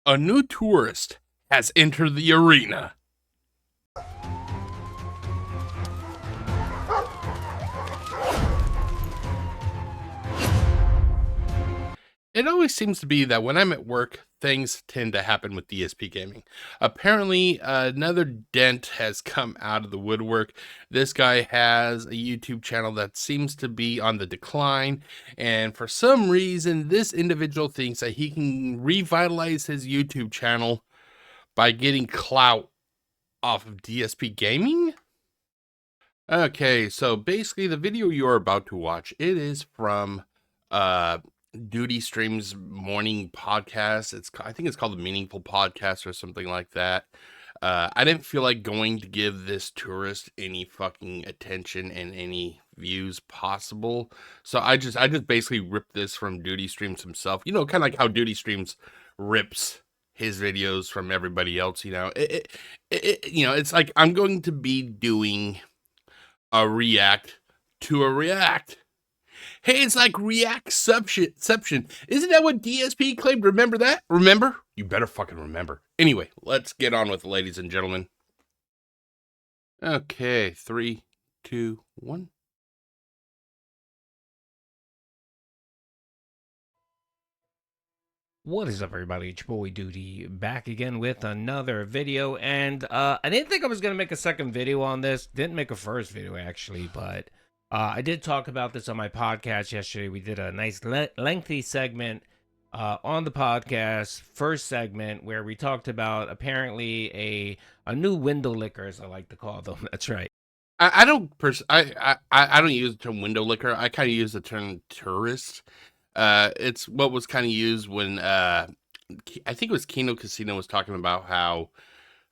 A new tourist has entered the arena. It always seems to be that when I'm at work, things tend to happen with DSP Gaming. Apparently, another dent has come out of the woodwork. This guy has a YouTube channel that seems to be on the decline, and for some reason, this individual thinks that he can revitalize his YouTube channel by getting clout off of DSP Gaming? Okay, so basically the video you're about to watch, it is from Duty Stream's morning podcast. I think it's called the Meaningful Podcast or something like that. I didn't feel like going to give this tourist any fucking attention and any views possible. So I just basically ripped this from Duty Streams himself. You know, kind of like how Duty Streams rips his videos from everybody else, you know. It's like I'm going to be doing a react to a react. Hey, it's like reactception. Isn't that what DSP claimed? Remember that? Remember? You better fucking remember. Anyway, let's get on with it, ladies and gentlemen. Okay, 3, 2, 1. What is up, everybody? It's your boy Duty back again with another video, and I didn't think I was gonna make a second video on this. Didn't make a first video actually, but I did talk about this on my podcast yesterday. We did a nice lengthy segment on the podcast, first segment, where we talked about apparently a new window licker, as I like to call them. That's right. I don't I don't use the term window licker. I kind of use the term tourist. It's what was kind of used when I think it was Kino Casino was talking about how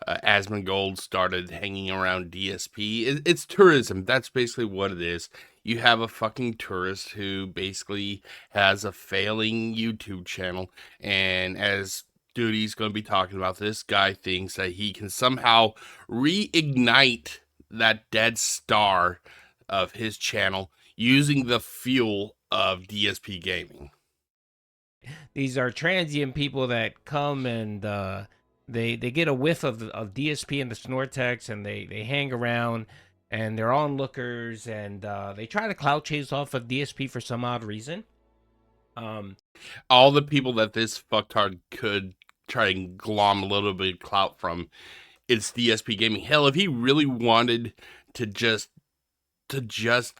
Asmongold started hanging around DSP. It's tourism. That's basically what it is. You have a fucking tourist who basically has a failing YouTube channel, and as Duty's going to be talking about, this guy thinks that he can somehow reignite that dead star of his channel using the fuel of DSP Gaming. These are transient people that come and they get a whiff of DSP and the Snortex, and they hang around, and they're onlookers, and they try to clout chase off of DSP for some odd reason. All the people that this fucktard could try and glom a little bit of clout from, it's DSP Gaming. Hell, if he really wanted to just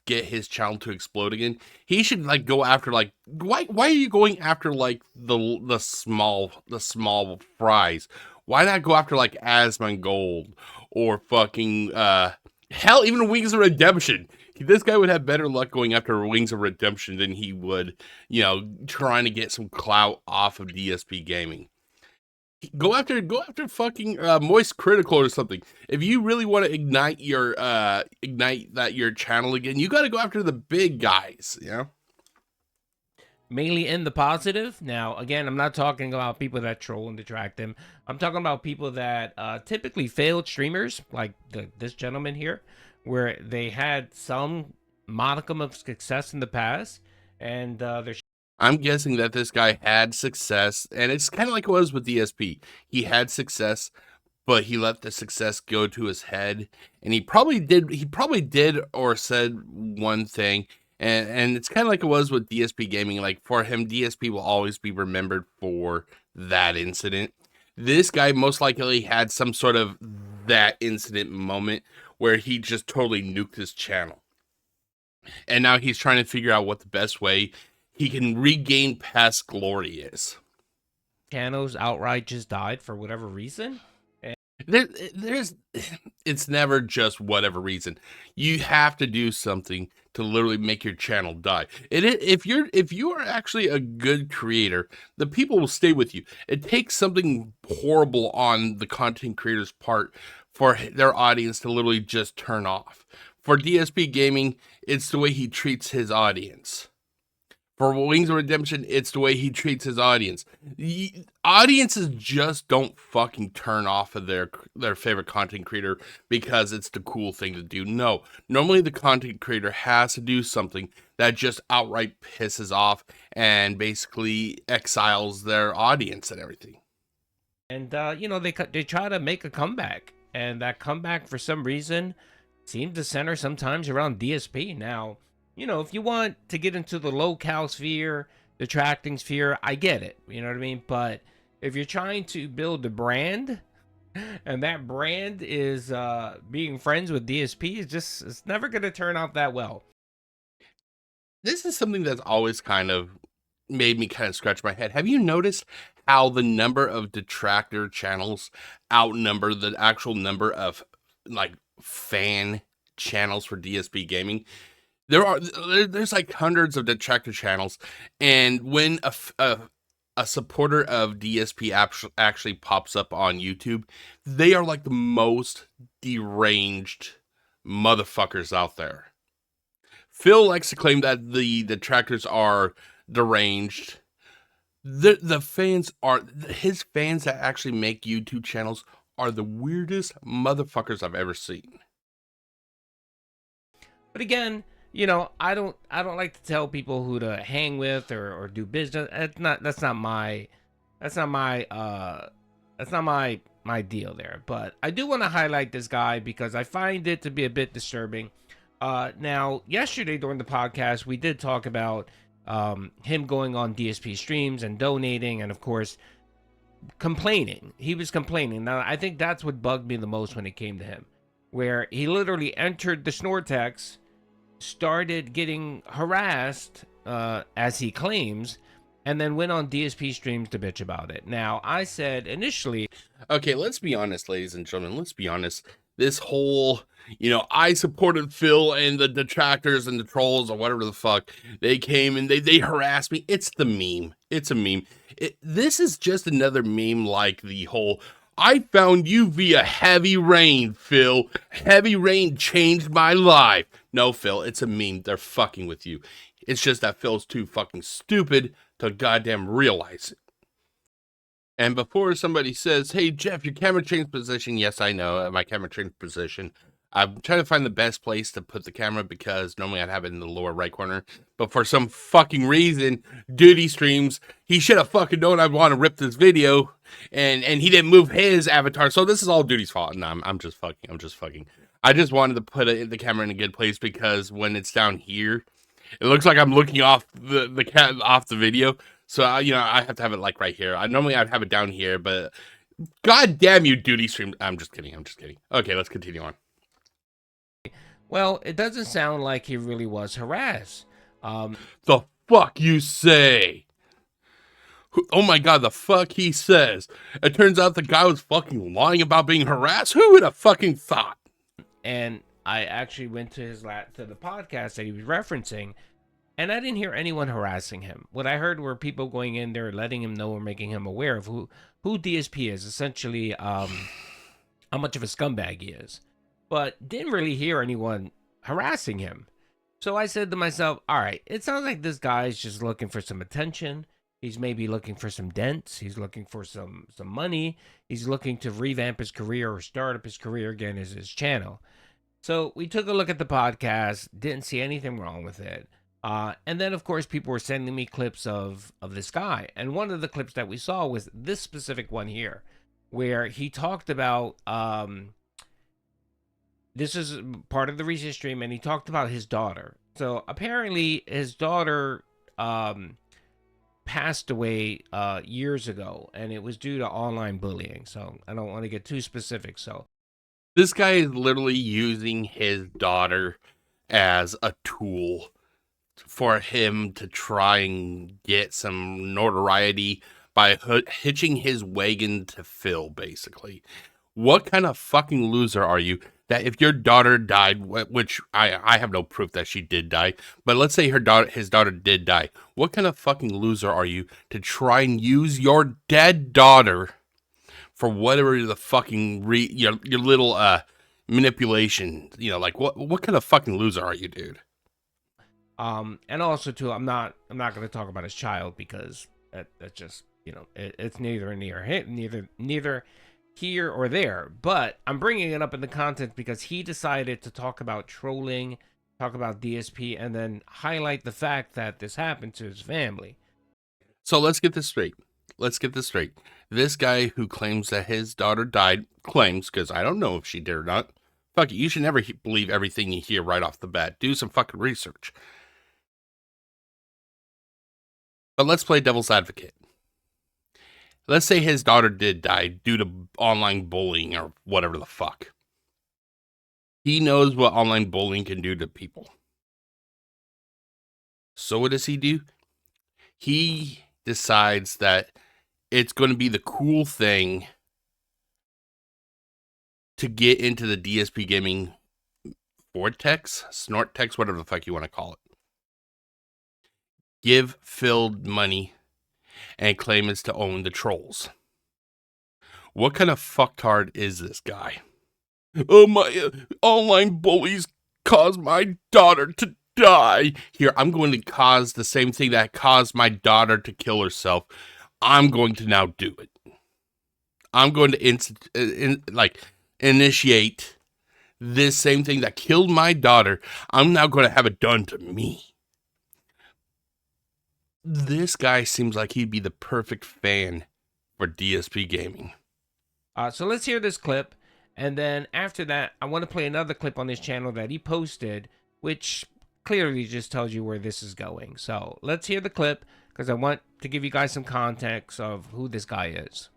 get his channel to explode again, he should like go after like why are you going after like the small fries? Why not go after like Asmongold or fucking hell, even Wings of Redemption? This guy would have better luck going after Wings of Redemption than he would, you know, trying to get some clout off of DSP Gaming. Go after fucking Moist Critical or something. If you really want to ignite your channel again, you got to go after the big guys, you know? Mainly in the positive. Now, again, I'm not talking about people that troll and detract them. I'm talking about people that typically failed streamers, like this gentleman here, where they had some modicum of success in the past, and I'm guessing that this guy had success, and it's kind of like it was with DSP. He had success, but he let the success go to his head, and he probably did or said one thing, and it's kind of like it was with DSP Gaming. Like, for him, DSP will always be remembered for that incident. This guy most likely had some sort of that incident moment where he just totally nuked his channel, and now he's trying to figure out what the best way he can regain past glory is. channels outright just died for whatever reason. It's never just whatever reason. You have to do something to literally make your channel die. If you are actually a good creator, the people will stay with you. It takes something horrible on the content creator's part for their audience to literally just turn off. For DSP Gaming, it's the way he treats his audience. For Wings of Redemption, it's the way he treats his audience. Audiences just don't fucking turn off of their favorite content creator because it's the cool thing to do. No, normally the content creator has to do something that just outright pisses off and basically exiles their audience and everything. And you know, they try to make a comeback, and that comeback for some reason seems to center sometimes around DSP. Now, you know, if you want to get into the low-cal sphere, the tracking sphere, I get it. You know what I mean? But if you're trying to build a brand, and that brand is being friends with DSP, it's never going to turn out that well. This is something that's always kind of made me kind of scratch my head. Have you noticed how the number of detractor channels outnumber the actual number of like fan channels for DSP gaming? There's like hundreds of detractor channels, and when a supporter of DSP actually pops up on YouTube, they are like the most deranged motherfuckers out there. Phil likes to claim that the detractors are deranged. The fans are his fans that actually make YouTube channels are the weirdest motherfuckers I've ever seen. But again, you know, I don't like to tell people who to hang with or do business. That's not my deal there. But I do want to highlight this guy because I find it to be a bit disturbing. Now, yesterday during the podcast, we did talk about him going on DSP streams and donating, and of course, complaining. He was complaining. Now, I think that's what bugged me the most when it came to him, where he literally entered the Snortex, started getting harassed, as he claims, and then went on DSP streams to bitch about it. Now, I said initially, Okay, let's be honest, ladies and gentlemen. Let's be honest. This whole, I supported Phil and the detractors and the trolls or whatever the fuck. They came and they harassed me. It's the meme. It's a meme. This is just another meme like the whole, I found you via heavy rain, Phil. Heavy rain changed my life. No, Phil, it's a meme. They're fucking with you. It's just that Phil's too fucking stupid to goddamn realize it. And before somebody says, hey, Jeff, your camera changed position. Yes, I know. My camera changed position. I'm trying to find the best place to put the camera because normally I'd have it in the lower right corner. But for some fucking reason, Duty Streams, he should have fucking known I'd want to rip this video. And he didn't move his avatar. So this is all Duty's fault. No, I'm just fucking. I just wanted to put the camera in a good place because when it's down here, it looks like I'm looking off off the video. So, I have to have it like right here. I'd have it down here, but god damn you, Duty Stream. I'm just kidding. Okay, let's continue on. well, it doesn't sound like he really was harassed. The fuck you say? Oh my god, the fuck he says. It turns out the guy was fucking lying about being harassed. Who would have fucking thought? And I actually went to the podcast that he was referencing, and I didn't hear anyone harassing him. What I heard were people going in there, letting him know or making him aware of who DSP is, essentially, how much of a scumbag he is. But didn't really hear anyone harassing him. So I said to myself, all right, it sounds like this guy's just looking for some attention. He's maybe looking for some dents. He's looking for some money. He's looking to revamp his career or start up his career again as his channel. So we took a look at the podcast, didn't see anything wrong with it. And then, of course, people were sending me clips of this guy. And one of the clips that we saw was this specific one here, where he talked about, this is part of the recent stream, and he talked about his daughter. So apparently his daughter passed away years ago, and it was due to online bullying. So I don't want to get too specific. So This guy is literally using his daughter as a tool for him to try and get some notoriety by hitching his wagon to Phil, basically. What kind of fucking loser are you that if your daughter died, which I have no proof that she did die, but let's say his daughter did die, what kind of fucking loser are you to try and use your dead daughter for whatever the fucking your little manipulation, like what kind of fucking loser are you, dude? and also too, I'm not going to talk about his child because that's just, it's neither here or there. But I'm bringing it up in the content because he decided to talk about trolling, talk about DSP, and then highlight the fact that this happened to his family. So let's get this straight. let's get this straight. This guy who claims that his daughter died, claims, because I don't know if she did or not. Fuck it, you should never believe everything you hear right off the bat. Do some fucking research. But let's play devil's advocate. Let's say his daughter did die due to online bullying or whatever the fuck. He knows what online bullying can do to people. So what does he do? He decides that it's going to be the cool thing to get into the DSP gaming vortex, snortex, whatever the fuck you want to call it. Give Phil money and claim it's to own the trolls. What kind of fucktard is this guy? Oh, my online bullies caused my daughter to die. Here, I'm going to cause the same thing that caused my daughter to kill herself. I'm going to now do it. I'm going to initiate this same thing that killed my daughter. I'm now going to have it done to me. This guy seems like he'd be the perfect fan for DSP gaming. So let's hear this clip. And then after that, I want to play another clip on this channel that he posted, which clearly just tells you where this is going. So let's hear the clip because I want to give you guys some context of who this guy is.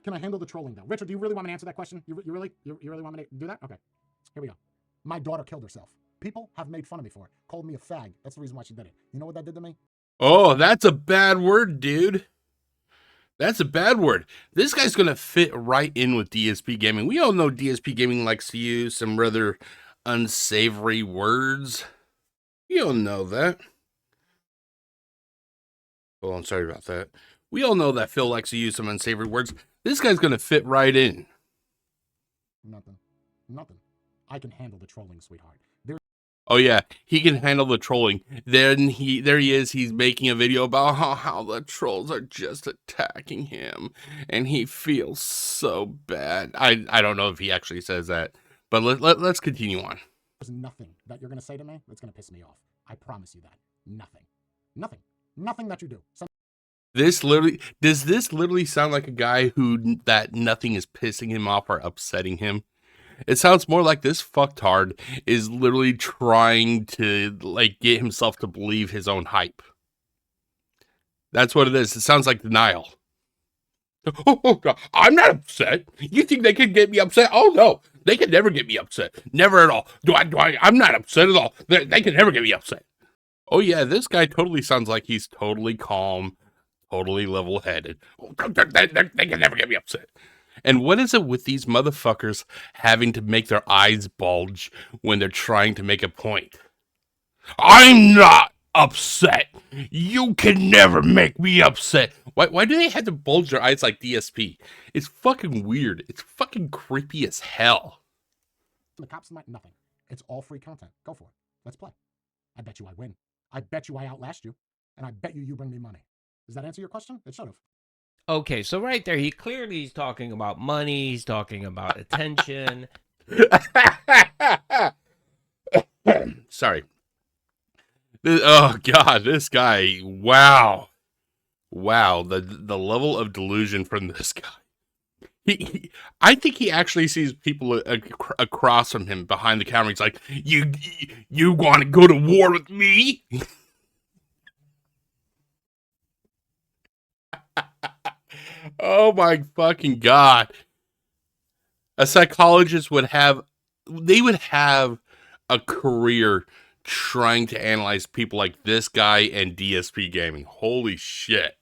Can I handle the trolling, though? Richard, do you really want me to answer that question? You really want me to do that? Okay, here we go. My daughter killed herself. People have made fun of me for it, called me a fag. That's the reason why she did it. You know what that did to me? Oh, that's a bad word, dude. That's a bad word. This guy's going to fit right in with DSP Gaming. We all know DSP Gaming likes to use some rather unsavory words. We all know that. Oh, I'm sorry about that. We all know that Phil likes to use some unsavory words. This guy's going to fit right in. Nothing. I can handle the trolling, sweetheart. Oh yeah, he can handle the trolling. There he is. He's making a video about how the trolls are just attacking him, and he feels so bad. I don't know if he actually says that, but let's continue on. There's nothing that you're gonna say to me that's gonna piss me off. I promise you that. Nothing that you do. Does this literally sound like a guy who that nothing is pissing him off or upsetting him? It sounds more like this fucktard is literally trying to get himself to believe his own hype. That's what it is. It sounds like denial. Oh God, I'm not upset. You think they can get me upset? Oh no, they can never get me upset. Never at all. I'm not upset at all. They can never get me upset. Oh yeah, this guy totally sounds like he's totally calm, totally level-headed. They can never get me upset. And what is it with these motherfuckers having to make their eyes bulge when they're trying to make a point? I'm not upset. You can never make me upset. Why do they have to bulge their eyes like DSP? It's fucking weird. It's fucking creepy as hell. The cops might nothing. It's all free content. Go for it. Let's play. I bet you I win. I bet you I outlast you. And I bet you bring me money. Does that answer your question? It should have. Okay, so right there, he clearly is talking about money. He's talking about attention. Sorry. Oh God, this guy! Wow, the level of delusion from this guy. I think he actually sees people across from him behind the camera. He's like, "You want to go to war with me?" Oh my fucking God. A psychologist would have a career trying to analyze people like this guy and DSP Gaming. Holy shit.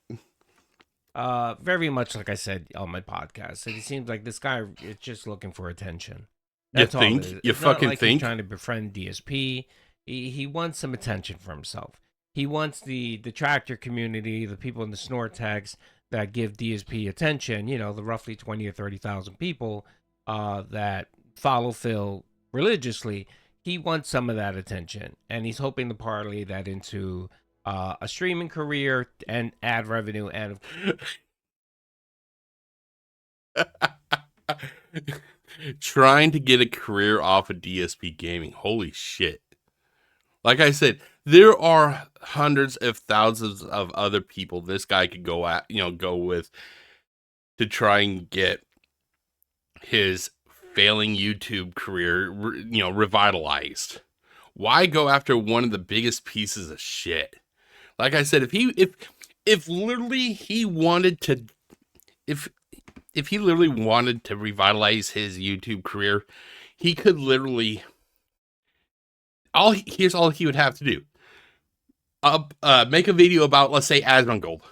Very much like I said on my podcast. It seems like this guy is just looking for attention. That's all it is. You fucking like think? He's trying to befriend DSP. He wants some attention for himself. He wants the detractor community, the people in the snort tags that give DSP attention, you know, the roughly 20 or 30,000 people that follow Phil religiously. He wants some of that attention, and he's hoping to parlay that into a streaming career and ad revenue. And trying to get a career off of DSP Gaming. Holy shit. Like I said, There are hundreds of thousands of other people this guy could go with to try and get his failing YouTube career, revitalized. Why go after one of the biggest pieces of shit? Like I said, if literally he wanted to, if he literally wanted to revitalize his YouTube career, he could literally here's all he would have to do. Make a video about, let's say, Asmongold.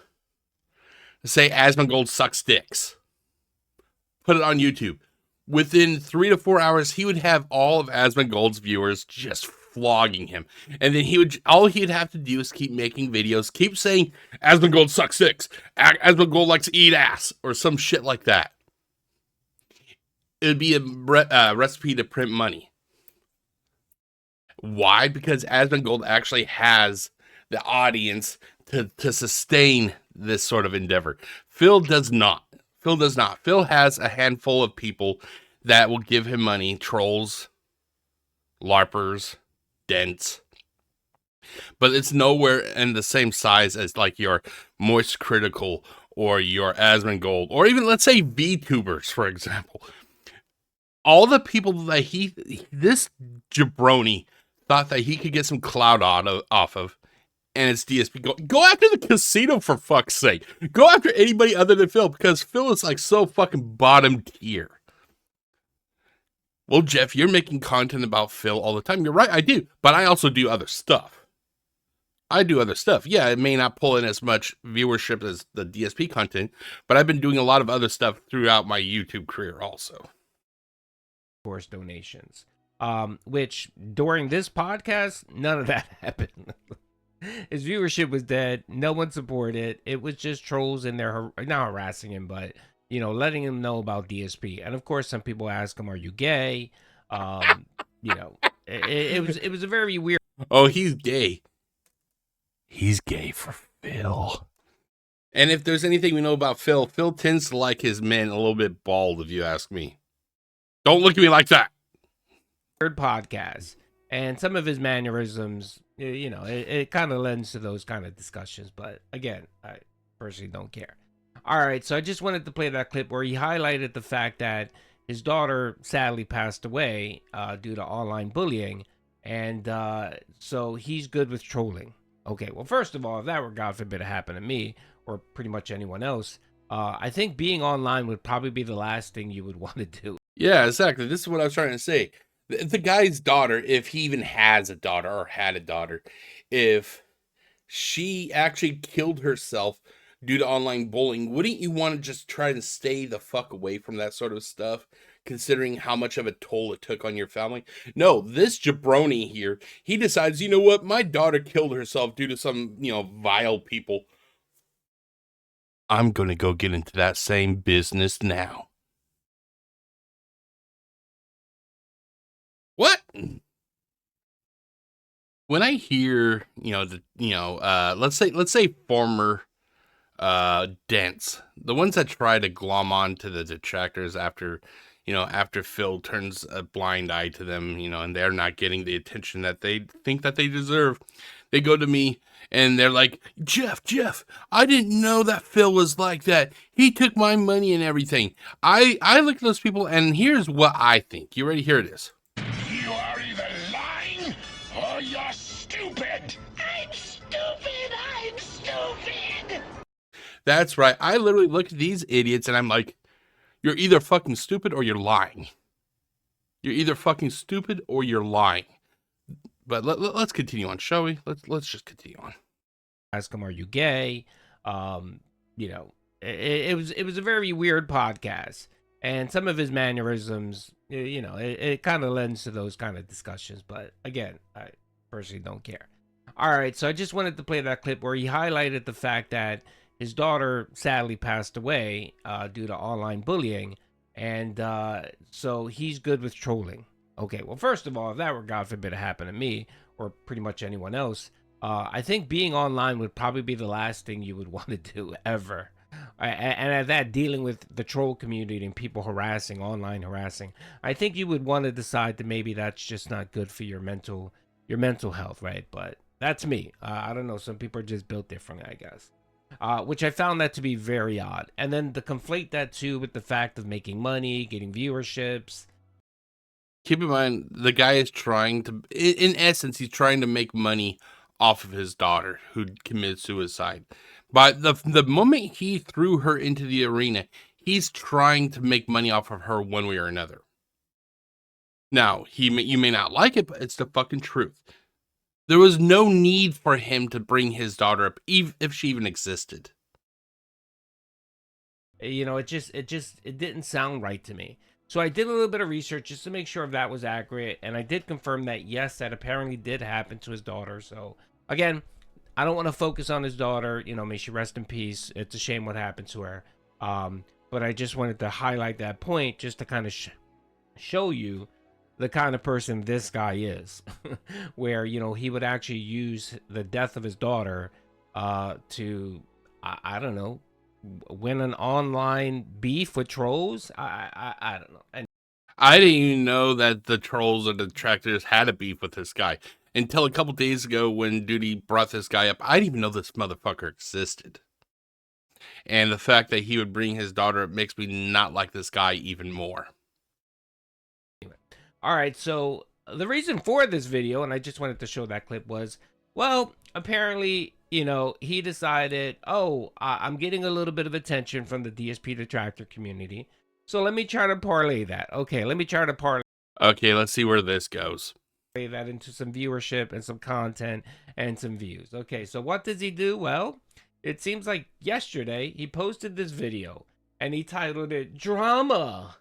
Say Asmongold sucks dicks. Put it on YouTube. Within 3 to 4 hours, he would have all of Asmongold's viewers just flogging him. And then all he'd have to do is keep making videos, keep saying Asmongold sucks dicks, Asmongold likes to eat ass, or some shit like that. It would be a recipe to print money. Why? Because Asmongold actually has the audience to sustain this sort of endeavor. Phil does not. Phil has a handful of people that will give him money, trolls, LARPers, dents. But it's nowhere in the same size as like your Moist Critical or your Asmongold, or even, let's say, VTubers, for example. All the people that this jabroni thought that he could get some clout off of, and it's DSP. Go after the casino, for fuck's sake. Go after anybody other than Phil, because Phil is like so fucking bottom tier. Well, Jeff, you're making content about Phil all the time. You're right, I do. But I also do other stuff. Yeah, it may not pull in as much viewership as the DSP content, but I've been doing a lot of other stuff throughout my YouTube career also. Of course, donations. Which, during this podcast, none of that happened. His viewership was dead. No one supported. It was just trolls in there, not harassing him, but, letting him know about DSP. And of course, some people ask him, "Are you gay?" It was a very weird. Oh, he's gay. He's gay for Phil. And if there's anything we know about Phil tends to like his men a little bit bald, if you ask me. Don't look at me like that. Weird podcast. And some of his mannerisms, it kind of lends to those kind of discussions. But again, I personally don't care. All right, so I just wanted to play that clip where he highlighted the fact that his daughter sadly passed away due to online bullying. And so he's good with trolling. Okay, well, first of all, if that were, God forbid, to happen to me or pretty much anyone else, I think being online would probably be the last thing you would want to do. Yeah, exactly. This is what I was trying to say. The guy's daughter, if he even has a daughter or had a daughter, if she actually killed herself due to online bullying, wouldn't you want to just try to stay the fuck away from that sort of stuff, considering how much of a toll it took on your family? No, this jabroni here, he decides, you know what, my daughter killed herself due to some, vile people. I'm going to go get into that same business now. What? When I hear, let's say former dents, the ones that try to glom on to the detractors after Phil turns a blind eye to them, and they're not getting the attention that they think that they deserve, they go to me and they're like, Jeff, I didn't know that Phil was like that. He took my money and everything. I look at those people, and here's what I think. You ready? Here it is. You are either lying or you're stupid. I'm stupid. That's right. I literally look at these idiots and I'm like, you're either fucking stupid or you're lying. You're either fucking stupid or you're lying. But let's continue on, shall we? Let's just continue on. Ask him, "Are you gay?" It was a very weird podcast. And some of his mannerisms, it kind of lends to those kind of discussions. But again, I personally don't care. All right, so I just wanted to play that clip where he highlighted the fact that his daughter sadly passed away due to online bullying. And so he's good with trolling. Okay, well, first of all, if that were, God forbid, to happen to me or pretty much anyone else, I think being online would probably be the last thing you would want to do ever. And at that, dealing with the troll community and people online harassing, I think you would want to decide that maybe that's just not good for your mental health, right? But That's me. I don't know. Some people are just built differently, I guess. Which I found that to be very odd. And then to conflate that too with the fact of making money, getting viewerships. Keep in mind, the guy is trying to, in essence, he's trying to make money off of his daughter who committed suicide. But the moment he threw her into the arena, he's trying to make money off of her one way or another. Now, you may not like it, but it's the fucking truth. There was no need for him to bring his daughter up, even if she even existed. You know, it didn't sound right to me. So I did a little bit of research just to make sure if that was accurate, and I did confirm that yes, that apparently did happen to his daughter. So again, I don't want to focus on his daughter. You know, may she rest in peace. It's a shame what happened to her. But I just wanted to highlight that point just to kind of show you the kind of person this guy is, where, you know, he would actually use the death of his daughter to, I don't know, win an online beef with trolls. I don't know. And I didn't even know that the trolls or the detractors had a beef with this guy until a couple days ago when Duty brought this guy up. I didn't even know this motherfucker existed. And the fact that he would bring his daughter up makes me not like this guy even more. all right, so the reason for this video, and I just wanted to show that clip, was, well, apparently, you know, he decided, oh, I'm getting a little bit of attention from the DSP detractor community, so let me try to parlay that. Okay, let me try to parlay Okay, let's see where this goes. that into some viewership and some content and some views. Okay, so what does he do? Well, it seems like yesterday he posted this video and he titled it "Drama.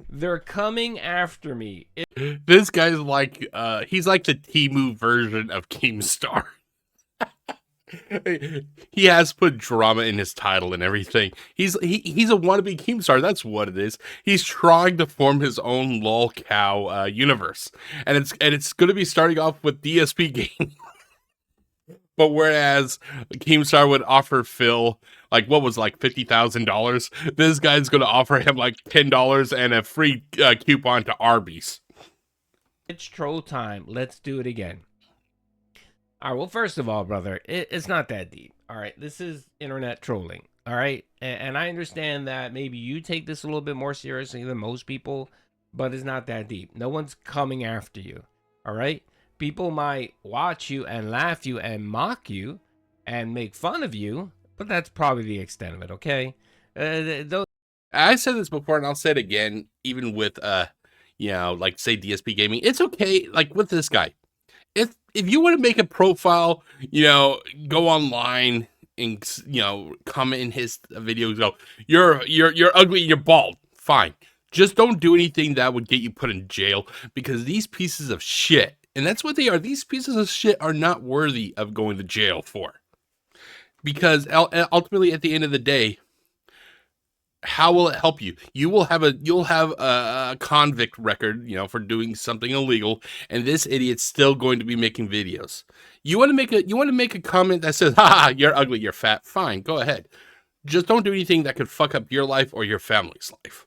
They're coming after me." This guy's like, he's like the Temu version of Keemstar. He has put drama in his title and everything. He's a wannabe Keemstar. That's what it is. He's trying to form his own lolcow universe, and it's going to be starting off with DSPGaming. But whereas Keemstar would offer Phil like what was like $50,000, this guy's going to offer him like $10 and a free coupon to Arby's. It's troll time. Let's do it again. All right, well, first of all, brother, it's not that deep. All right, this is internet trolling. All right, and I understand that maybe you take this a little bit more seriously than most people, but it's not that deep. No one's coming after you. All right, people might watch you and laugh you and mock you and make fun of you, but that's probably the extent of it. Okay, I said this before and I'll say it again, even with you know, like say DSPGaming. It's okay, like with this guy. If you want to make a profile, you know, go online and, you know, comment in his videos, go, you're ugly and you're bald. Fine. Just don't do anything that would get you put in jail, because these pieces of shit, and that's what they are, these pieces of shit are not worthy of going to jail for. Because ultimately, at the end of the day, how will it help you? You'll have a convict record, you know, for doing something illegal, and this idiot's still going to be making videos. You want to make a comment that says, "Ha, you're ugly, you're fat." Fine, go ahead. Just don't do anything that could fuck up your life or your family's life.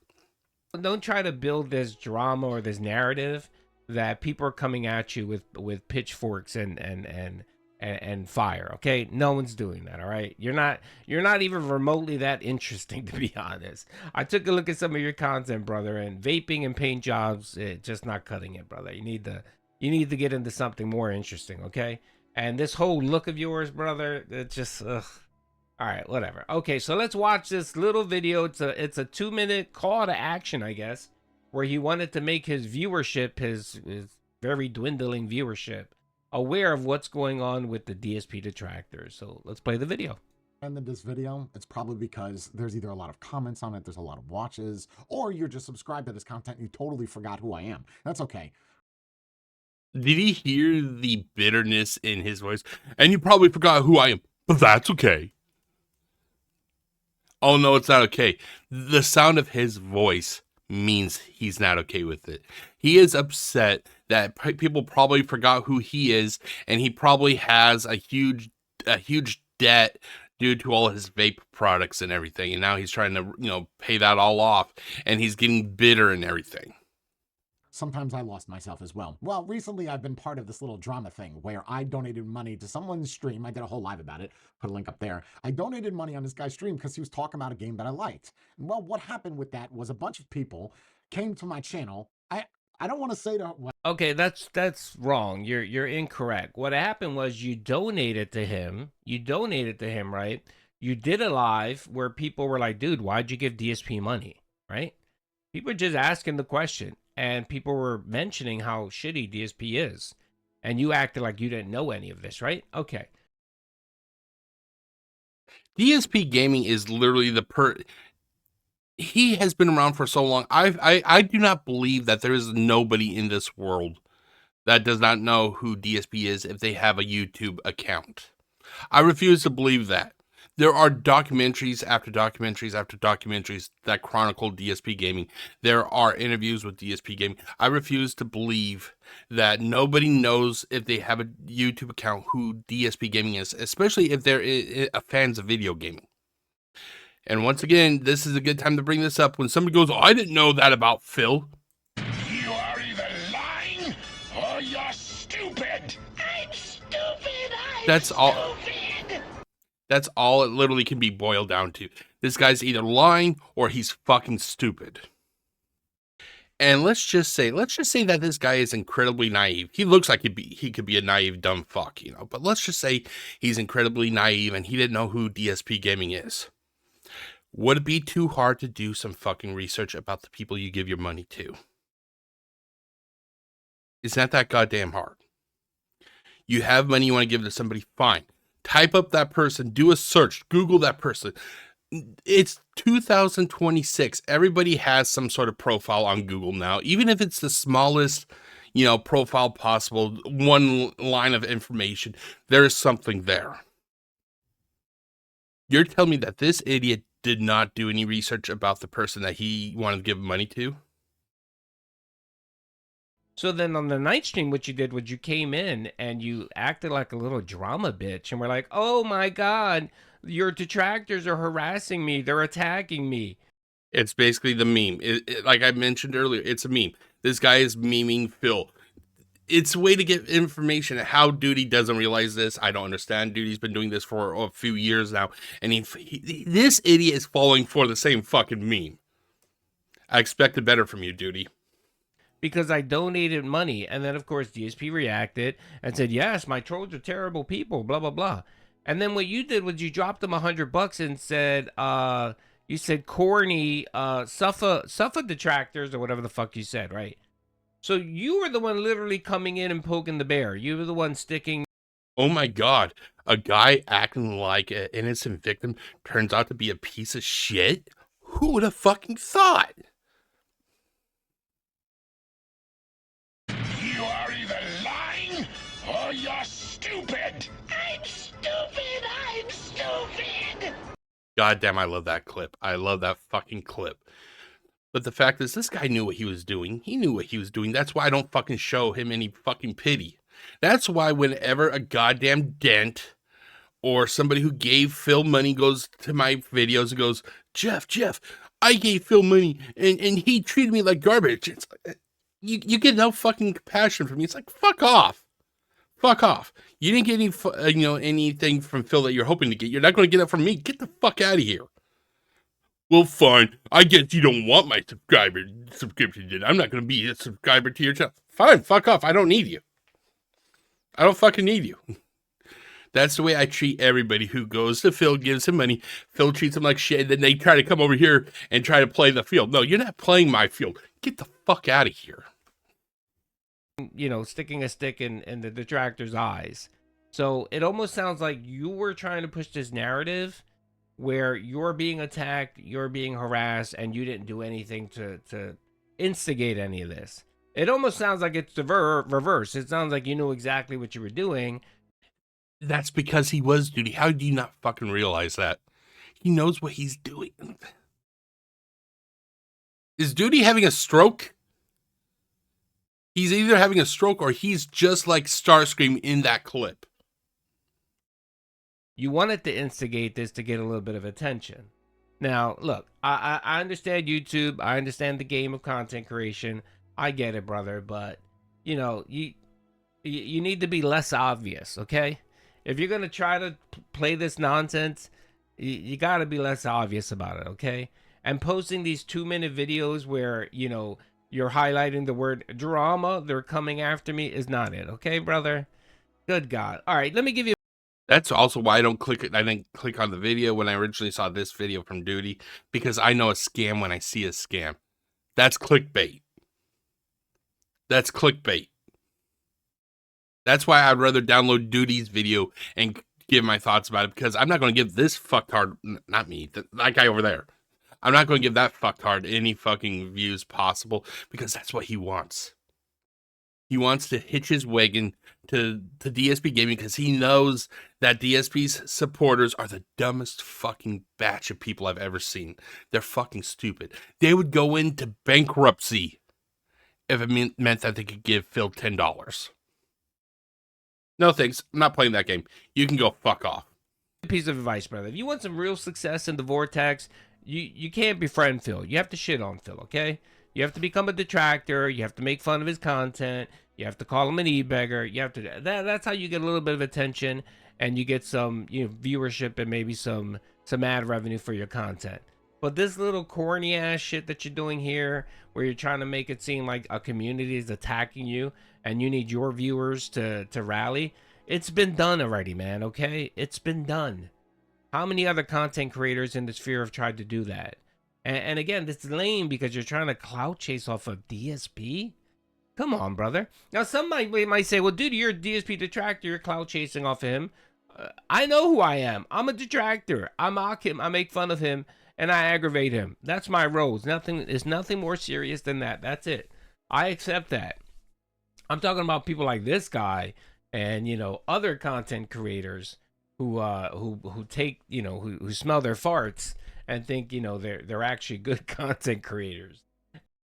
don't try to build this drama or this narrative that people are coming at you with pitchforks and fire. Okay, no one's doing that. All right, you're not even remotely that interesting, to be honest. I took a look at some of your content, brother, and vaping and paint jobs, just not cutting it, brother. You need to get into something more interesting. Okay, and this whole look of yours, brother, it's just ugh. All right, whatever. Okay, so let's watch this little video. It's a 2-minute call to action, I guess, where he wanted to make his viewership, his very dwindling viewership, aware of what's going on with the DSP detractors. So let's play the video. And then this video, it's probably because there's either a lot of comments on it, there's a lot of watches, or you're just subscribed to this content and you totally forgot who I am. That's okay. Did he hear the bitterness in his voice? And you probably forgot who I am, but that's okay. Oh no, it's not okay. The sound of his voice means he's not okay with it. He is upset that people probably forgot who he is, and he probably has a huge debt due to all his vape products and everything. And now he's trying to, you know, pay that all off, and he's getting bitter and everything. sometimes I lost myself as well. Well, recently I've been part of this little drama thing where I donated money to someone's stream. I did a whole live about it, put a link up there. I donated money on this guy's stream because he was talking about a game that I liked. And well, what happened with that was a bunch of people came to my channel. I don't want to say to... Okay, that's wrong. You're incorrect. What happened was you donated to him. You donated to him, right? You did a live where people were like, dude, why'd you give DSP money? Right? People were just asking the question, and people were mentioning how shitty DSP is. And you acted like you didn't know any of this, right? Okay. DSPGaming is literally he has been around for so long. I do not believe that there is nobody in this world that does not know who DSP is if they have a YouTube account. I refuse to believe that. There are documentaries after documentaries after documentaries that chronicle DSP Gaming. There are interviews with DSP Gaming. I refuse to believe that nobody knows if they have a YouTube account who DSP Gaming is, especially if they're fans of video gaming. And once again, this is a good time to bring this up. When somebody goes, oh, I didn't know that about Phil. You are either lying or you're stupid. I'm stupid. That's all. That's all it literally can be boiled down to. This guy's either lying or he's fucking stupid. And let's just say that this guy is incredibly naive. He looks like he could be a naive, dumb fuck, you know. But let's just say he's incredibly naive and he didn't know who DSP Gaming is. Would it be too hard to do some fucking research about the people you give your money to? It's not that goddamn hard. You have money you want to give to somebody, fine. Type up that person, do a search, Google that person. It's 2026. Everybody has some sort of profile on Google now, even if it's the smallest, profile possible, one line of information, there is something there. You're telling me that this idiot did not do any research about the person that he wanted to give money to? So then on the night stream, what you did was you came in and you acted like a little drama bitch. And we're like, oh my God, your detractors are harassing me. They're attacking me. It's basically the meme. Like I mentioned earlier, it's a meme. This guy is memeing Phil. It's a way to get information. How Duty doesn't realize this, I don't understand. Duty's been doing this for a few years now. And this idiot is falling for the same fucking meme. I expected better from you, Duty. Because I donated money. And then, of course, DSP reacted and said, yes, my trolls are terrible people, blah, blah, blah. And then what you did was you dropped them $100 and said, you said corny, suffer detractors or whatever the fuck you said, right? So you were the one literally coming in and poking the bear. You were the one sticking. Oh my God. A guy acting like an innocent victim turns out to be a piece of shit? Who would have fucking thought? You are either lying or you're stupid. I'm stupid. I'm stupid. God damn, I love that clip. I love that fucking clip. But the fact is, this guy knew what he was doing. He knew what he was doing. That's why I don't fucking show him any fucking pity. That's why whenever a goddamn dent or somebody who gave Phil money goes to my videos and goes, Jeff, I gave Phil money and he treated me like garbage. It's like, you get no fucking compassion from me. It's like, fuck off. Fuck off. You didn't get any, anything from Phil that you're hoping to get. You're not going to get it from me. Get the fuck out of here. Well, fine. I guess you don't want my subscription then. I'm not going to be a subscriber to your channel. Fine, fuck off. I don't need you. I don't fucking need you. That's the way I treat everybody who goes to Phil, gives him money. Phil treats him like shit. Then they try to come over here and try to play the field. No, you're not playing my field. Get the fuck out of here. Sticking a stick in the detractor's eyes. So it almost sounds like you were trying to push this narrative where you're being attacked, you're being harassed, and you didn't do anything to instigate any of this. It almost sounds like it's the reverse. It sounds like you knew exactly what you were doing. That's because he was Duty. How do you not fucking realize that? He knows what he's doing. Is Duty having a stroke? He's either having a stroke or he's just like Starscream in that clip. You wanted to instigate this to get a little bit of attention. Now, look, I understand YouTube. I understand the game of content creation. I get it, brother, but you know, you need to be less obvious, okay? If you're gonna try to play this nonsense, you got to be less obvious about it, okay? And posting these 2-minute videos where you're highlighting the word drama, they're coming after me, is not it, okay, brother? Good God! All right, let me give you. That's also why I don't click it. I didn't click on the video when I originally saw this video from Duty, because I know a scam when I see a scam. That's clickbait. That's clickbait. That's why I'd rather download Duty's video and give my thoughts about it, because I'm not going to give this fucktard, not me, that guy over there. I'm not going to give that fucktard any fucking views possible, because that's what he wants. He wants to hitch his wagon to DSP Gaming because he knows that DSP's supporters are the dumbest fucking batch of people I've ever seen. They're fucking stupid. They would go into bankruptcy if it meant that they could give Phil $10. No thanks. I'm not playing that game. You can go fuck off. Piece of advice, brother. If you want some real success in the Vortex, you can't befriend Phil. You have to shit on Phil, okay? You have to become a detractor. You have to make fun of his content. You have to call him an e-beggar. You have to. That's how you get a little bit of attention, and you get some viewership and maybe some ad revenue for your content. But this little corny ass shit that you're doing here, where you're trying to make it seem like a community is attacking you, and you need your viewers to rally, it's been done already, man. Okay, it's been done. How many other content creators in the sphere have tried to do that? And again, this is lame because you're trying to clout chase off of DSP. Come on, brother. Now, some might say, well, dude, you're a DSP detractor. You're clout chasing off of him. I know who I am. I'm a detractor. I mock him. I make fun of him. And I aggravate him. That's my role. It's nothing more serious than that. That's it. I accept that. I'm talking about people like this guy and, other content creators who take, who smell their farts and think, they're actually good content creators.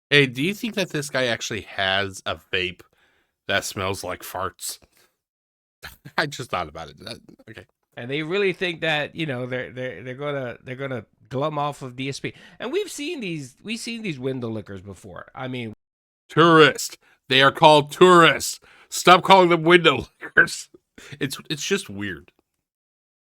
Hey, do you think that this guy actually has a vape that smells like farts? I just thought about it. Okay. And they really think that, they're gonna glum off of DSP. And we've seen these window lickers before. I mean, tourists. They are called tourists. Stop calling them window lickers. It's just weird.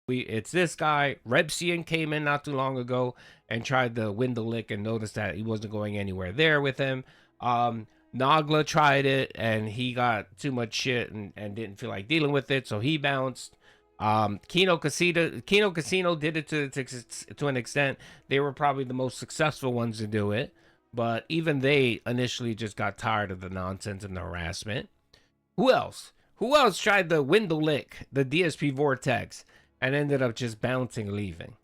It's this guy. Repsian came in not too long ago and tried the window lick and noticed that he wasn't going anywhere there with him. Nagla tried it and he got too much shit and didn't feel like dealing with it, so he bounced. Kino Casino did it to an extent. They were probably the most successful ones to do it, but even they initially just got tired of the nonsense and the harassment. Who else tried the window lick, the DSP Vortex, and ended up just bouncing, leaving?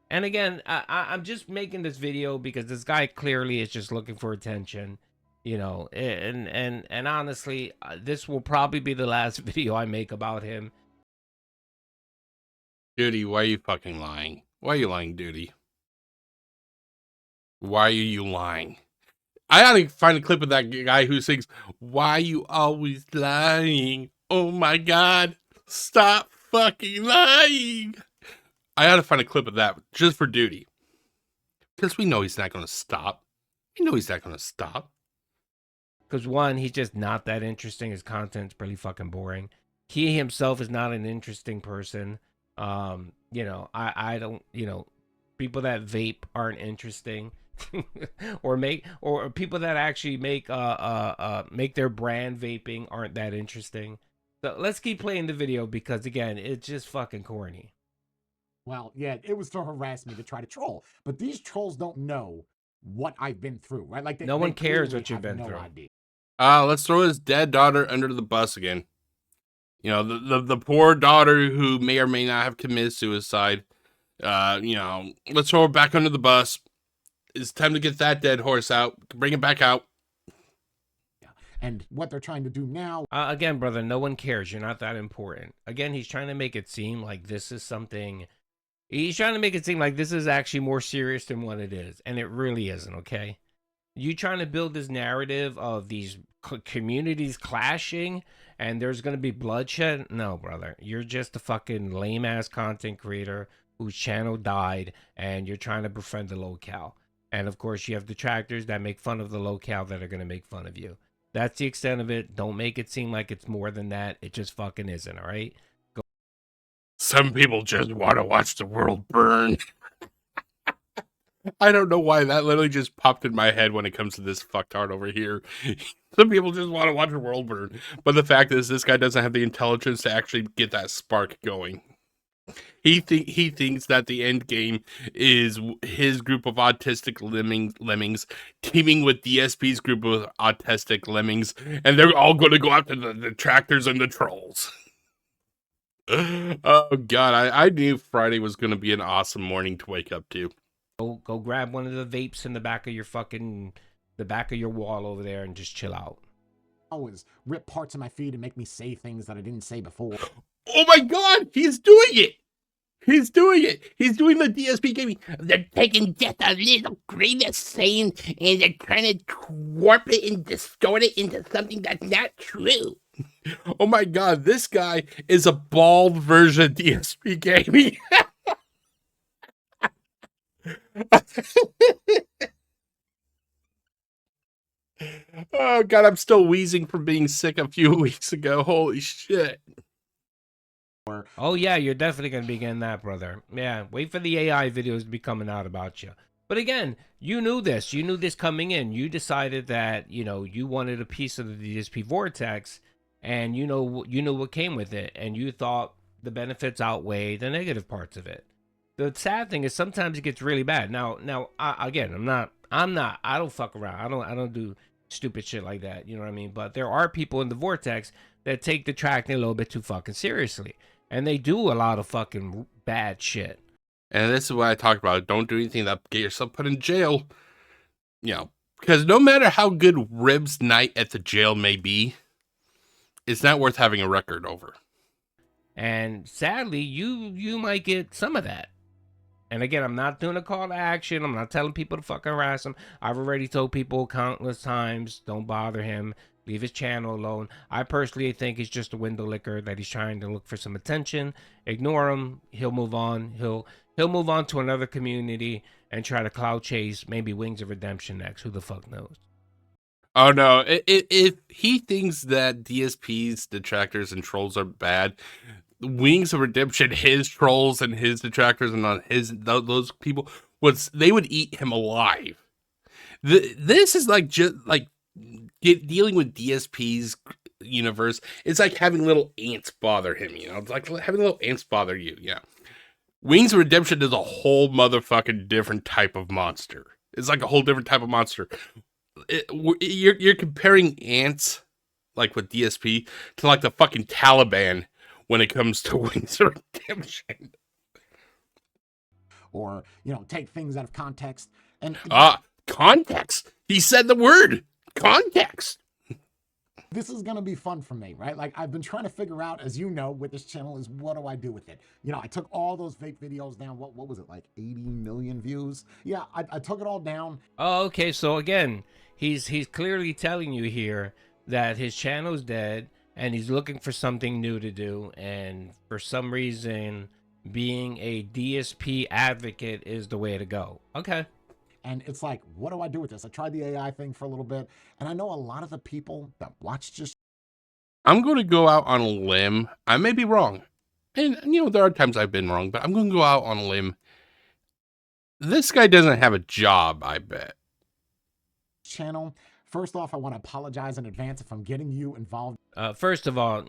And again, I'm just making this video because this guy clearly is just looking for attention, and honestly, this will probably be the last video I make about him. Duty, why are you fucking lying? Why are you lying, Duty? Why are you lying? I gotta find a clip of that guy who sings, "Why you always lying? Oh my God, stop fucking lying." I gotta find a clip of that just for Duty. Because we know he's not gonna stop. Because one, he's just not that interesting. His content's pretty fucking boring. He himself is not an interesting person. I don't, people that vape aren't interesting. or people that actually make their brand vaping aren't that interesting. So let's keep playing the video because again, it's just fucking corny. Well, yeah, it was to harass me, to try to troll. But these trolls don't know what I've been through, right? Like no one cares what you've been through. Idea. Let's throw his dead daughter under the bus again. The poor daughter who may or may not have committed suicide. Let's throw her back under the bus. It's time to get that dead horse out. Bring it back out. And what they're trying to do now. Again, brother, no one cares. You're not that important. Again, he's trying to make it seem like this is something. He's trying to make it seem like this is actually more serious than what it is. And it really isn't, okay? You trying to build this narrative of these communities clashing and there's going to be bloodshed? No, brother. You're just a fucking lame-ass content creator whose channel died and you're trying to befriend the locale. And of course, you have detractors that make fun of the locale that are going to make fun of you. That's the extent of it. Don't make it seem like it's more than that. It just fucking isn't, all right? Some people just want to watch the world burn. I don't know why that literally just popped in my head when it comes to this fucktard over here. Some people just want to watch the world burn. But the fact is, this guy doesn't have the intelligence to actually get that spark going. He thinks that the end game is his group of autistic lemmings teaming with DSP's group of autistic lemmings, and they're all going to go after the detractors and the trolls. Oh god, I knew Friday was going to be an awesome morning to wake up to. Go grab one of the vapes in the back of your wall over there and just chill out. Always rip parts of my feed and make me say things that I didn't say before. Oh my god, he's doing it! He's doing it! He's doing the DSPGaming. They're taking just a little grain of sand and they're trying to warp it and distort it into something that's not true. Oh my god, this guy is a bald version of DSPGaming. Oh god, I'm still wheezing from being sick a few weeks ago. Holy shit. Oh yeah, you're definitely gonna be getting that, brother. Yeah, wait for the AI videos to be coming out about you. But again, you knew this. You knew this coming in. You decided that you wanted a piece of the DSP vortex, and you knew what came with it, and you thought the benefits outweigh the negative parts of it. The sad thing is sometimes it gets really bad. Now, again, I don't fuck around. I don't do stupid shit like that. You know what I mean? But there are people in the vortex that take the tracking a little bit too fucking seriously. And they do a lot of fucking bad shit. And this is what I talked about. Don't do anything that get yourself put in jail. Because no matter how good Rib's night at the jail may be, it's not worth having a record over. And sadly, you might get some of that. And again, I'm not doing a call to action. I'm not telling people to fucking harass him. I've already told people countless times, don't bother him. Leave his channel alone. I personally think he's just a window licker that he's trying to look for some attention. Ignore him. He'll move on. He'll move on to another community and try to cloud chase maybe Wings of Redemption next. Who the fuck knows? Oh no, if he thinks that DSP's detractors and trolls are bad, Wings of Redemption, his trolls and his detractors and on those people they would eat him alive. This is like just like dealing with DSP's universe. It's like having little ants bother him, It's like having little ants bother you, yeah. Wings of Redemption is a whole motherfucking different type of monster. It's like a whole different type of monster. You're comparing ants, like with DSP, to like the fucking Taliban when it comes to Wings of Redemption. Or, take things out of context. And context. He said the word context. This is going to be fun for me, right? Like, I've been trying to figure out, as you know, with this channel is what do I do with it? I took all those vape videos down. What was it, like 80 million views? Yeah, I took it all down. Oh, okay. So again, he's clearly telling you here that his channel's dead and he's looking for something new to do. And for some reason, being a DSP advocate is the way to go. Okay. And it's like, what do I do with this? I tried the AI thing for a little bit, and I know a lot of the people that watch just... I'm going to go out on a limb. I may be wrong. And, there are times I've been wrong, but I'm going to go out on a limb. This guy doesn't have a job, I bet. Channel. First off, I want to apologize in advance if I'm getting you involved. First of all,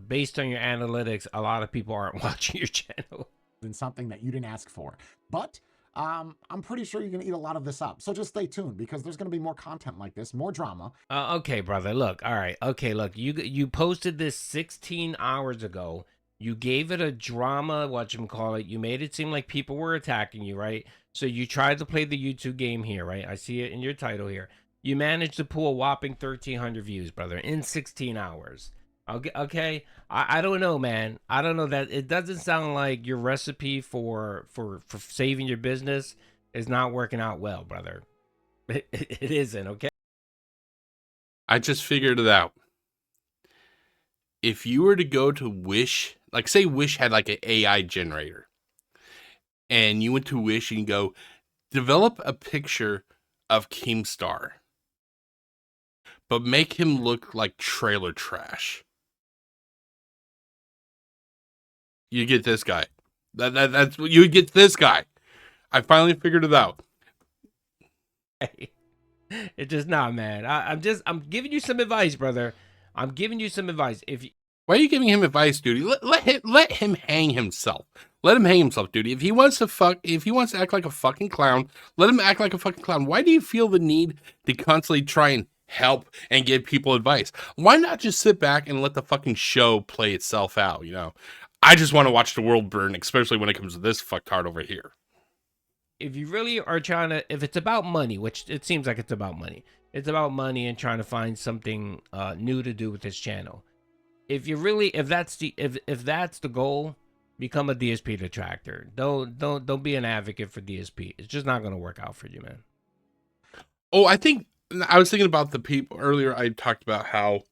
based on your analytics, a lot of people aren't watching your channel. In something that you didn't ask for. But... I'm pretty sure you're going to eat a lot of this up. So just stay tuned because there's going to be more content like this, more drama. Okay, brother. Look, all right. Okay, look, you posted this 16 hours ago. You gave it a drama, whatchamacallit. You made it seem like people were attacking you, right? So you tried to play the YouTube game here, right? I see it in your title here. You managed to pull a whopping 1,300 views, brother, in 16 hours. Okay, I don't know, man. I don't know. That it doesn't sound like your recipe for saving your business is not working out well, brother. It isn't, okay? I just figured it out. If you were to go to Wish, like say Wish had like an AI generator, and you went to Wish and you go, develop a picture of Keemstar, but make him look like trailer trash. You get this guy. That's what you get. This guy. I finally figured it out. It's just not, man. I'm giving you some advice, brother. I'm giving you some advice. Why are you giving him advice, dude? Let him hang himself. Let him hang himself, dude. If he wants to act like a fucking clown, let him act like a fucking clown. Why do you feel the need to constantly try and help and give people advice? Why not just sit back and let the fucking show play itself out, you know? I just want to watch the world burn, especially when it comes to this fucktard over here. If you really are trying to, if it's about money, which it seems like it's about money and trying to find something new to do with this channel. If that's the goal, become a DSP detractor. Don't be an advocate for DSP. It's just not going to work out for you, man. Oh, I was thinking about the people earlier. I talked about how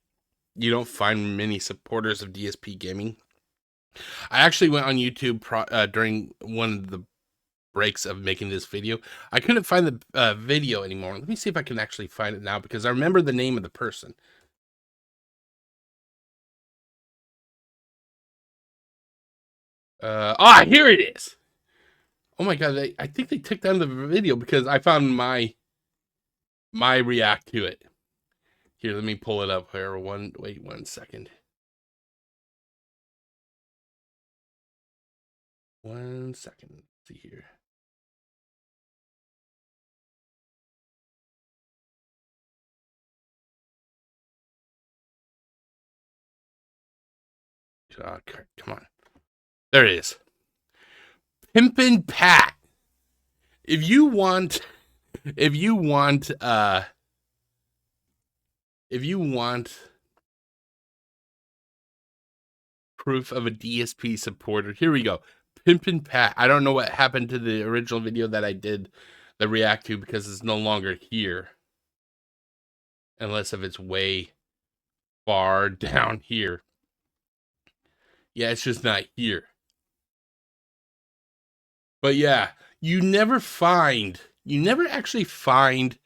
you don't find many supporters of DSP gaming. I actually went on YouTube during one of the breaks of making this video. I couldn't find the video anymore. Let me see if I can actually find it now, because I remember the name of the person. Here it is. Oh my god, I think they took down the video because I found my react to it. Here, let me pull it up here. Wait 1 second. 1 second. Let's see here. Come on. There it is. Pimpin' Pat. If you want proof of a DSP supporter, here we go. Pimpin' Pat. I don't know what happened to the original video that I did the react to, because it's no longer here. Unless if it's way far down here. Yeah, it's just not here. But yeah, you never actually find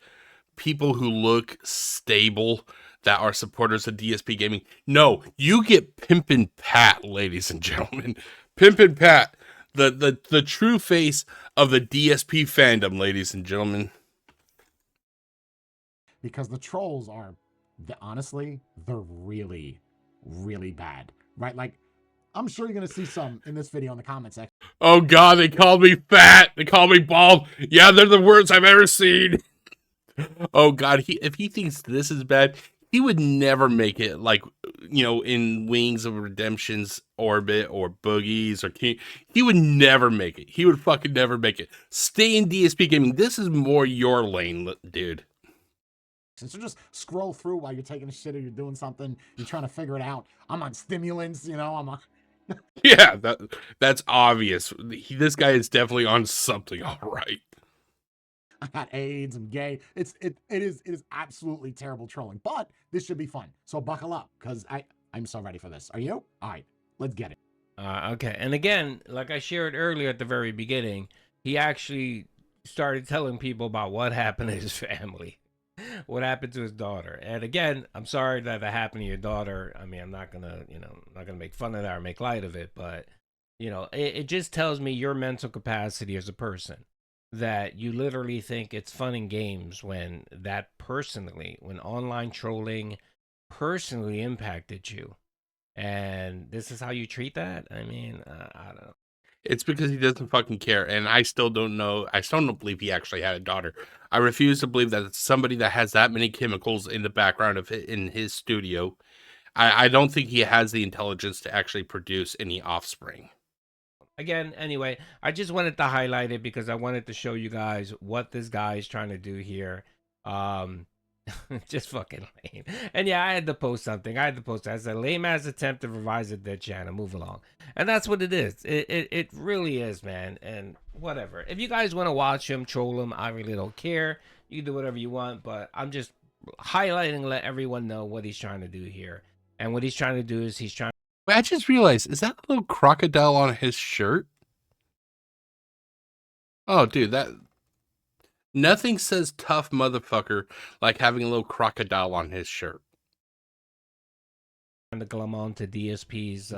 people who look stable that are supporters of DSP gaming. No, you get Pimpin' Pat, ladies and gentlemen. Pimpin' Pat, the true face of the DSP fandom, ladies and gentlemen. Because the trolls are, honestly, they're really, really bad, right? Like, I'm sure you're going to see some in this video in the comment section. Oh god, they called me fat. They called me bald. Yeah, they're the worst I've ever seen. Oh god, if he thinks this is bad, he would never make it, like, you know, in Wings of Redemption's orbit or Boogies or King. He would never make it. He would fucking never make it. Stay in DSP gaming. This is more your lane, dude. So just scroll through while you're taking a shit or you're doing something. You're trying to figure it out. I'm on stimulants, you know, I'm on... Yeah, that's obvious. This guy is definitely on something, all right. I got AIDS, I'm gay. It is absolutely terrible trolling, but this should be fun. So buckle up, because I'm so ready for this. Are you? All right, let's get it. Okay, and again, like I shared earlier at the very beginning, he actually started telling people about what happened to his family. What happened to his daughter. And again, I'm sorry that happened to your daughter. I mean, I'm not gonna, not gonna make fun of that or make light of it, but it just tells me your mental capacity as a person, that you literally think it's fun and games when when online trolling personally impacted you, and this is how you treat that. I mean, I don't know. It's because he doesn't fucking care, and I still don't know. I still don't believe he actually had a daughter. I refuse to believe that it's somebody that has that many chemicals in the background of it in his studio. I don't think he has the intelligence to actually produce any offspring. Again, anyway, I just wanted to highlight it because I wanted to show you guys what this guy is trying to do here. Just fucking lame. And yeah, I had to post something. I said, lame ass attempt to revise a dead channel. Move along. And that's what it is. It really is, man. And whatever. If you guys want to watch him, troll him, I really don't care. You can do whatever you want, but I'm just highlighting, let everyone know what he's trying to do here. And what he's trying to do is Wait, I just realized, is that a little crocodile on his shirt? Oh, dude, Nothing says tough motherfucker like having a little crocodile on his shirt. To glom on to DSP's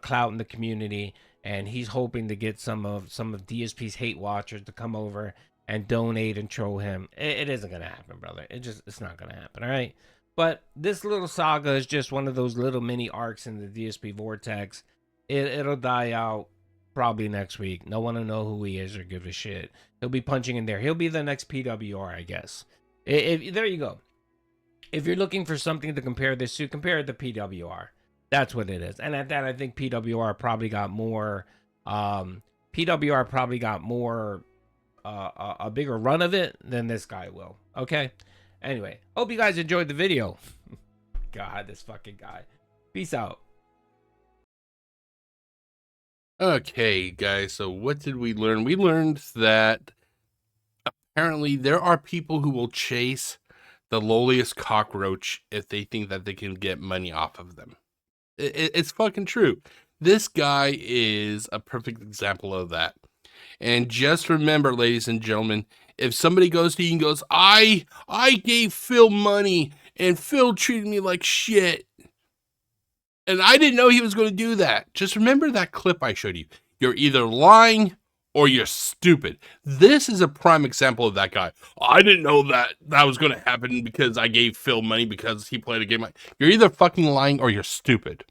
clout in the community, and he's hoping to get some of DSP's hate watchers to come over and donate and troll him. It isn't gonna happen, brother. It's not gonna happen. All right. But this little saga is just one of those little mini arcs in the DSP vortex. It'll die out probably next week. No one will know who he is or give a shit. He'll be punching in there. He'll be the next PWR, I guess. There you go. If you're looking for something to compare this to, compare it to PWR. That's what it is. And at that, I think PWR probably got more. PWR probably got more. A bigger run of it than this guy will. Okay. Anyway, hope you guys enjoyed the video. God, this fucking guy. Peace out. Okay, guys, so what did we learn? We learned that apparently there are people who will chase the lowliest cockroach if they think that they can get money off of them. It's fucking true. This guy is a perfect example of that. And just remember, ladies and gentlemen, if somebody goes to you and goes, I gave Phil money and Phil treated me like shit, and I didn't know he was going to do that. Just remember that clip I showed you. You're either lying or you're stupid. This is a prime example of that guy. I didn't know that was going to happen because I gave Phil money because he played a game. You're either fucking lying or you're stupid.